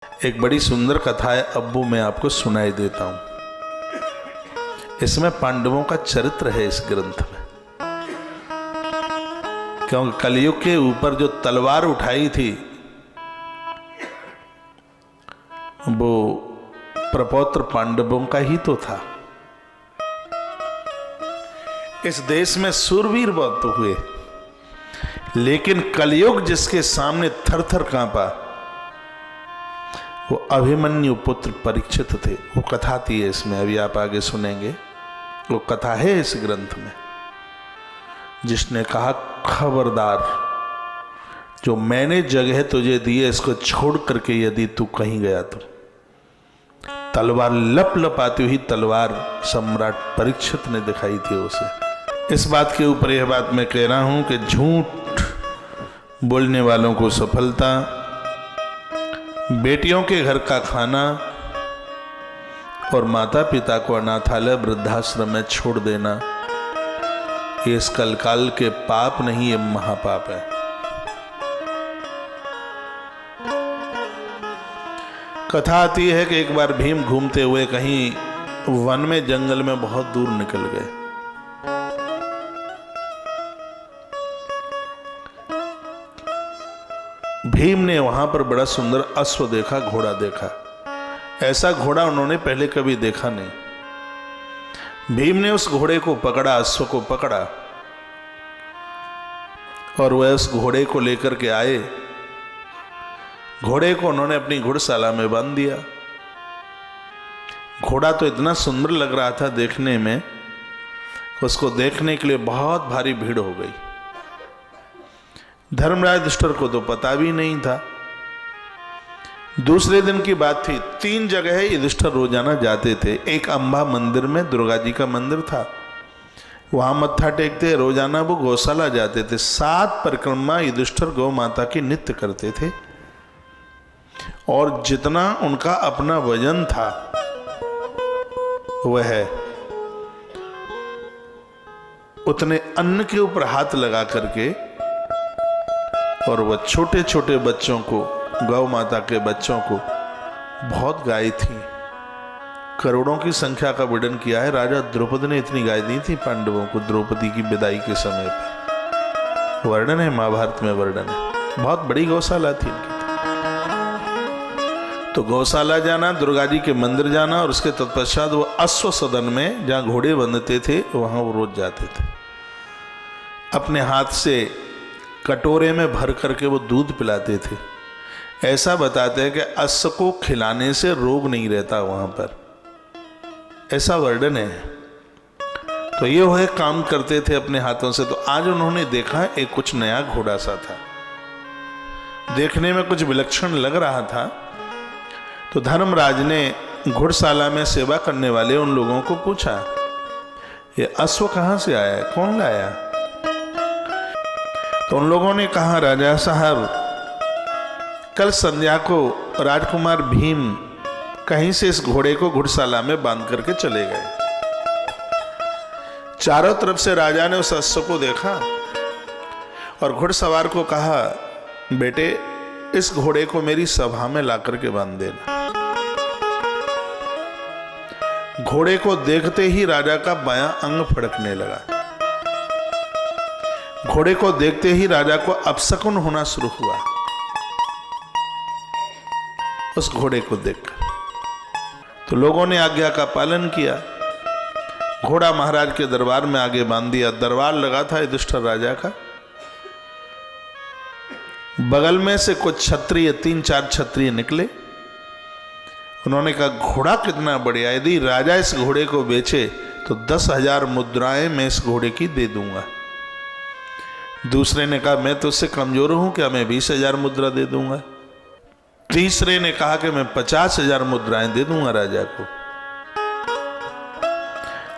एक बड़ी सुंदर कथा है अब्बू, मैं आपको सुनाई देता हूं। इसमें पांडवों का चरित्र है इस ग्रंथ में, क्योंकि कलयुग के ऊपर जो तलवार उठाई थी वो प्रपौत्र पांडवों का ही तो था। इस देश में सूरवीर बहुत तो हुए, लेकिन कलयुग जिसके सामने थर थर कांपा वो अभिमन्यु पुत्र परीक्षित थे। वो कथा थी इसमें, अभी आप आगे सुनेंगे। वो कथा है इस ग्रंथ में, जिसने कहा खबरदार, जो मैंने जगह तुझे दी है इसको छोड़ करके यदि तू कहीं गया तो। तलवार लप लप आती हुई तलवार सम्राट परीक्षित ने दिखाई थी उसे। इस बात के ऊपर यह बात मैं कह रहा हूं कि झूठ बोलने वालों को सफलता, बेटियों के घर का खाना और माता पिता को अनाथालय वृद्धाश्रम में छोड़ देना, ये इस कलकाल के पाप नहीं, ये महापाप है। कथा आती है कि एक बार भीम घूमते हुए कहीं वन में जंगल में बहुत दूर निकल गए। भीम ने वहां पर बड़ा सुंदर अश्व देखा, घोड़ा देखा। ऐसा घोड़ा उन्होंने पहले कभी देखा नहीं। भीम ने उस घोड़े को पकड़ा, अश्व को पकड़ा, और वह उस घोड़े को लेकर के आए। घोड़े को उन्होंने अपनी घुड़शाला में बांध दिया। घोड़ा तो इतना सुंदर लग रहा था देखने में, उसको देखने के लिए बहुत भारी भीड़ हो गई। धर्मराज युधिष्ठिर को तो पता भी नहीं था। दूसरे दिन की बात थी, 3 जगह युधिष्ठिर रोजाना जाते थे। एक अंबा मंदिर में दुर्गा जी का मंदिर था, वहां मत्था टेकते। रोजाना वो गौशाला जाते थे। 7 परिक्रमा युधिष्ठिर गौ माता की नित्य करते थे, और जितना उनका अपना वजन था वह उतने अन्न के ऊपर हाथ लगा करके, और वह छोटे छोटे बच्चों को, गौ माता के बच्चों को, बहुत गाय थी, करोड़ों की संख्या का वर्णन किया है। राजा द्रौपदी ने इतनी गाय दी थी पांडवों को द्रौपदी की विदाई के समय पर, वर्णन है, महाभारत में वर्णन है। बहुत बड़ी गौशाला थी इनकी। तो गौशाला जाना, दुर्गा जी के मंदिर जाना, और उसके तत्पश्चात वो अश्व सदन में जहां घोड़े बंधते थे वहां वो रोज जाते थे। अपने हाथ से कटोरे में भर करके वो दूध पिलाते थे। ऐसा बताते हैं कि अश्व को खिलाने से रोग नहीं रहता वहां पर, ऐसा वर्णन है। तो ये वह काम करते थे अपने हाथों से। तो आज उन्होंने देखा एक कुछ नया घोड़ा सा था, देखने में कुछ विलक्षण लग रहा था। तो धर्मराज ने घुड़शाला में सेवा करने वाले उन लोगों को पूछा, ये अश्व कहां से आया है, कौन लाया? तो उन लोगों ने कहा, राजा साहब, कल संध्या को राजकुमार भीम कहीं से इस घोड़े को घुड़शाला में बांध करके चले गए। चारों तरफ से राजा ने उस अश्व को देखा और घुड़सवार को कहा, बेटे, इस घोड़े को मेरी सभा में ला करके बांध देना। घोड़े को देखते ही राजा का बायां अंग फड़कने लगा। घोड़े को देखते ही राजा को अपशकुन होना शुरू हुआ उस घोड़े को देखकर। तो लोगों ने आज्ञा का पालन किया। घोड़ा महाराज के दरबार में आगे बांध दिया। दरबार लगा था युधिष्ठिर राजा का। बगल में से कुछ क्षत्रिय, 3-4 क्षत्रिय निकले। उन्होंने कहा, घोड़ा कितना बढ़िया, यदि राजा इस घोड़े को बेचे तो 10,000 मुद्राएं मैं इस घोड़े की दे दूंगा। दूसरे ने कहा, मैं तो उससे कमजोर हूं, क्या मैं 20,000 मुद्रा दे दूंगा। तीसरे ने कहा कि मैं 50,000 मुद्राएं दे दूंगा राजा को।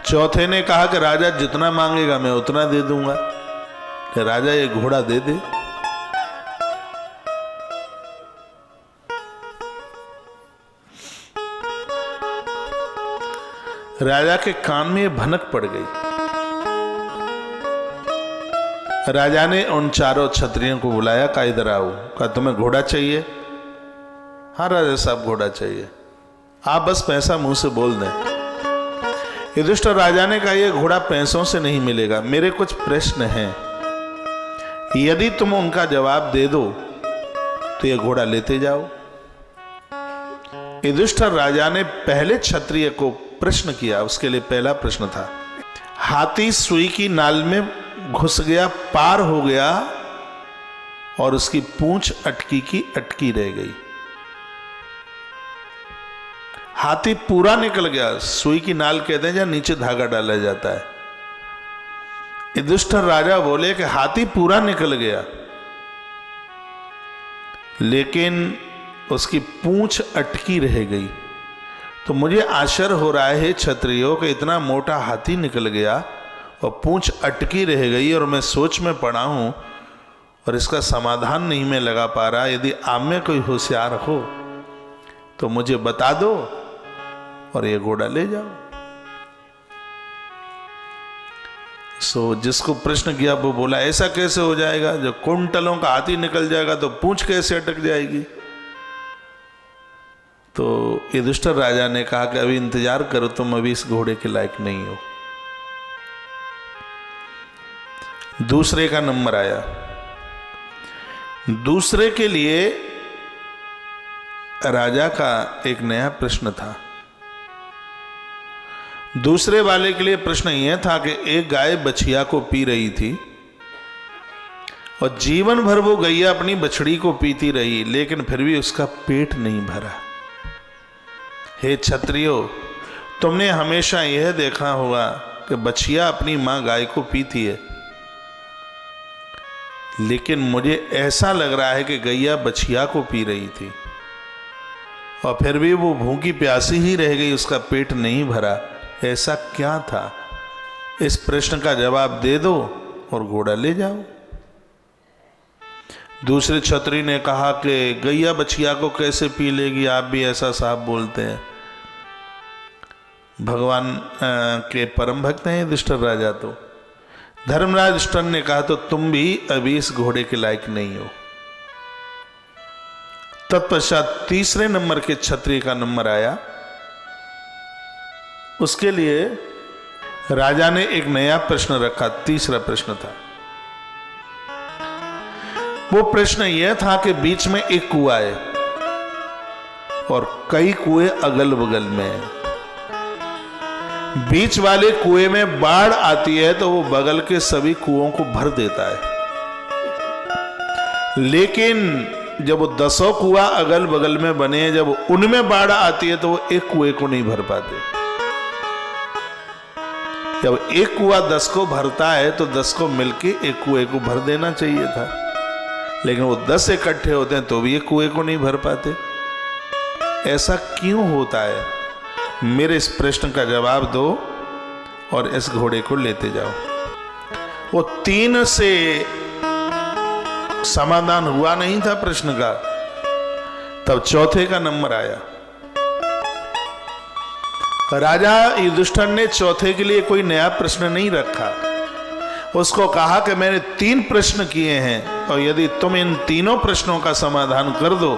चौथे ने कहा कि राजा जितना मांगेगा मैं उतना दे दूंगा, कि राजा ये घोड़ा दे दे। राजा के कान में भनक पड़ गई। राजा ने उन चारों क्षत्रियों को बुलाया, कहा इधर आओ। कहा, तुम्हें घोड़ा चाहिए? हाँ राजा साहब घोड़ा चाहिए, आप बस पैसा मुंह से बोल दें। युधिष्ठिर राजा ने कहा यह घोड़ा पैसों से नहीं मिलेगा, मेरे कुछ प्रश्न हैं, यदि तुम उनका जवाब दे दो तो यह घोड़ा लेते जाओ। युधिष्ठिर राजा ने पहले क्षत्रिय को प्रश्न किया। उसके लिए पहला प्रश्न था, हाथी सुई की नाल में घुस गया, पार हो गया और उसकी पूंछ अटकी की अटकी रह गई। हाथी पूरा निकल गया, सुई की नाल कहते हैं जहां नीचे धागा डाला जाता है। युधिष्ठिर राजा बोले कि हाथी पूरा निकल गया, लेकिन उसकी पूंछ अटकी रह गई। तो मुझे आश्चर्य हो रहा है क्षत्रियों कि इतना मोटा हाथी निकल गया और पूंछ अटकी रह गई, और मैं सोच में पड़ा हूं और इसका समाधान नहीं मैं लगा पा रहा। यदि आप में कोई होशियार हो तो मुझे बता दो और ये घोड़ा ले जाओ। जिसको प्रश्न किया वो बोला ऐसा कैसे हो जाएगा, जब कुंटलों का हाथी निकल जाएगा तो पूंछ कैसे अटक जाएगी। तो युधिष्ठिर राजा ने कहा कि अभी इंतजार करो, तुम अभी इस घोड़े के लायक नहीं हो। दूसरे का नंबर आया। दूसरे के लिए राजा का एक नया प्रश्न था। दूसरे वाले के लिए प्रश्न यह था कि एक गाय बछिया को पी रही थी और जीवन भर वो गैया अपनी बछड़ी को पीती रही, लेकिन फिर भी उसका पेट नहीं भरा। हे क्षत्रियो, तुमने हमेशा यह देखा होगा कि बछिया अपनी मां गाय को पीती है, लेकिन मुझे ऐसा लग रहा है कि गैया बछिया को पी रही थी और फिर भी वो भूखी प्यासी ही रह गई, उसका पेट नहीं भरा। ऐसा क्या था? इस प्रश्न का जवाब दे दो और घोड़ा ले जाओ। दूसरे क्षत्रिय ने कहा कि गैया बछिया को कैसे पी लेगी, आप भी ऐसा साफ बोलते हैं। भगवान के परम भक्त हैं युधिष्ठिर राजा। तो धर्मराज युधिष्ठिर ने कहा तो तुम भी अभी इस घोड़े के लायक नहीं हो। तत्पश्चात तीसरे नंबर के क्षत्रिय का नंबर आया। उसके लिए राजा ने एक नया प्रश्न रखा। तीसरा प्रश्न था, वो प्रश्न यह था कि बीच में एक कुआं है और कई कुएं अगल बगल में है। बीच वाले कुएं में बाढ़ आती है तो वो बगल के सभी कुओं को भर देता है, लेकिन जब वो 10 कुआं अगल बगल में बने हैं, जब उनमें बाढ़ आती है तो वो एक कुएं को नहीं भर पाते। जब एक कुआं 10 को भरता है तो 10 को मिलके एक कुएं को भर देना चाहिए था, लेकिन वो 10 इकट्ठे होते हैं तो भी एक कुएं को नहीं भर पाते। ऐसा क्यों होता है? मेरे इस प्रश्न का जवाब दो और इस घोड़े को लेते जाओ। वो 3 से समाधान हुआ नहीं था प्रश्न का, तब चौथे का नंबर आया। राजा युधिष्ठिर ने चौथे के लिए कोई नया प्रश्न नहीं रखा। उसको कहा कि मैंने 3 प्रश्न किए हैं और यदि तुम इन तीनों प्रश्नों का समाधान कर दो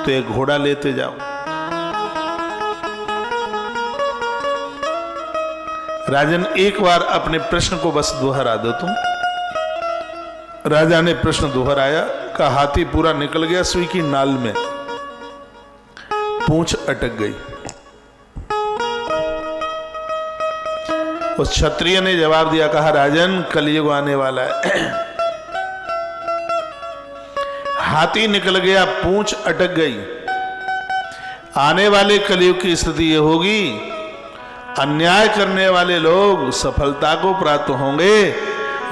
तो एक घोड़ा लेते जाओ। राजन, एक बार अपने प्रश्न को बस दोहरा दो तुम। राजा ने प्रश्न दोहराया, का हाथी पूरा निकल गया, सुई की नाल में पूंछ अटक गई। उस क्षत्रिय ने जवाब दिया, कहा राजन, कलयुग आने वाला है, हाथी निकल गया, पूंछ अटक गई। आने वाले कलयुग की स्थिति यह होगी, अन्याय करने वाले लोग सफलता को प्राप्त होंगे,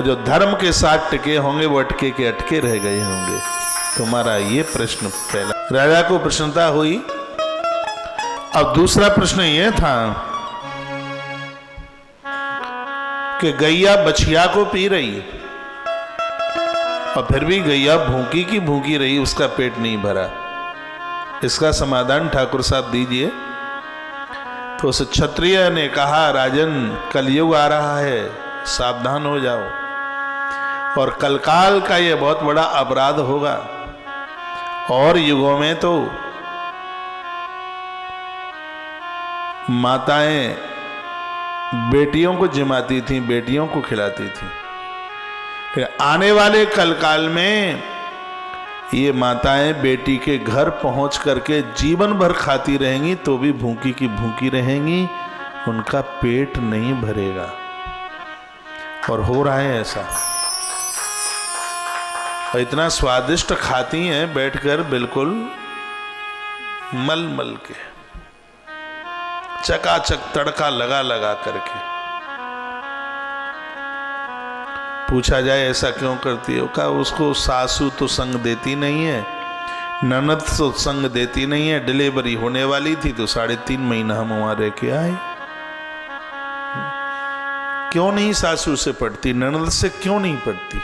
जो धर्म के साथ टिके होंगे वो अटके के अटके रह गए होंगे। तुम्हारा ये प्रश्न पहला। राजा को प्रसन्नता हुई। अब दूसरा प्रश्न यह था कि गैया बछिया को पी रही और फिर भी गैया भूखी की भूखी रही, उसका पेट नहीं भरा। इसका समाधान ठाकुर साहब दीजिए। तो उस क्षत्रिय ने कहा, राजन, कलयुग आ रहा है, सावधान हो जाओ और कलकाल का यह बहुत बड़ा अपराध होगा। और युगों में तो माताएं बेटियों को जिमाती थी, बेटियों को खिलाती थी। फिर आने वाले कलकाल में ये माताएं बेटी के घर पहुंच करके जीवन भर खाती रहेंगी तो भी भूखी की भूखी रहेंगी, उनका पेट नहीं भरेगा। और हो रहा है ऐसा। और इतना स्वादिष्ट खाती हैं बैठकर, बिल्कुल मल मल के, चकाचक तड़का लगा लगा करके। पूछा जाए ऐसा क्यों करती हो? कहा उसको सासू तो संग देती नहीं है, ननद तो संग देती नहीं है। डिलीवरी होने वाली थी तो 3.5 महीना हम वहां रह के आए। क्यों नहीं सासू से पड़ती, ननद से क्यों नहीं पड़ती?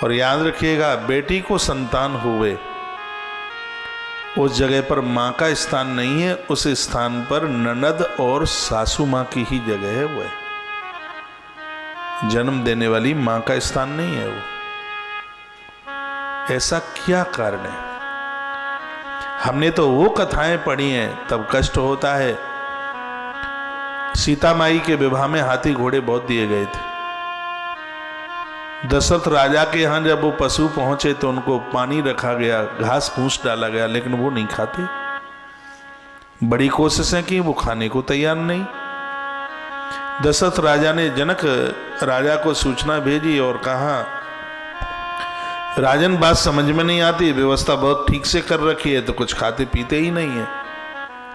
और याद रखिएगा, बेटी को संतान हुए उस जगह पर मां का स्थान नहीं है, उस स्थान पर ननद और सासू मां की ही जगह है। वो जन्म देने वाली मां का स्थान नहीं है वो। ऐसा क्या कारण है? हमने तो वो कथाएं पढ़ी हैं, तब कष्ट होता है। सीता माई के विवाह में हाथी घोड़े बहुत दिए गए थे। दशरथ राजा के यहां जब वो पशु पहुंचे तो उनको पानी रखा गया, घास फूस डाला गया, लेकिन वो नहीं खाते। बड़ी कोशिशें की, वो खाने को तैयार नहीं। दशरथ राजा ने जनक राजा को सूचना भेजी और कहा, राजन बात समझ में नहीं आती, व्यवस्था बहुत ठीक से कर रखी है तो कुछ खाते पीते ही नहीं है।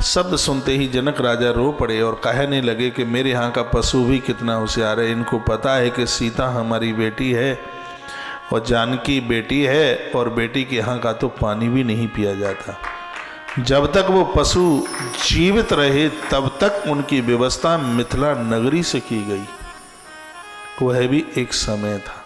शब्द सुनते ही जनक राजा रो पड़े और कहने लगे कि मेरे यहाँ का पशु भी कितना होशियार है, इनको पता है कि सीता हमारी बेटी है और जानकी बेटी है, और बेटी के यहाँ का तो पानी भी नहीं पिया जाता। जब तक वो पशु जीवित रहे तब तक उनकी व्यवस्था मिथिला नगरी से की गई। वह भी एक समय था।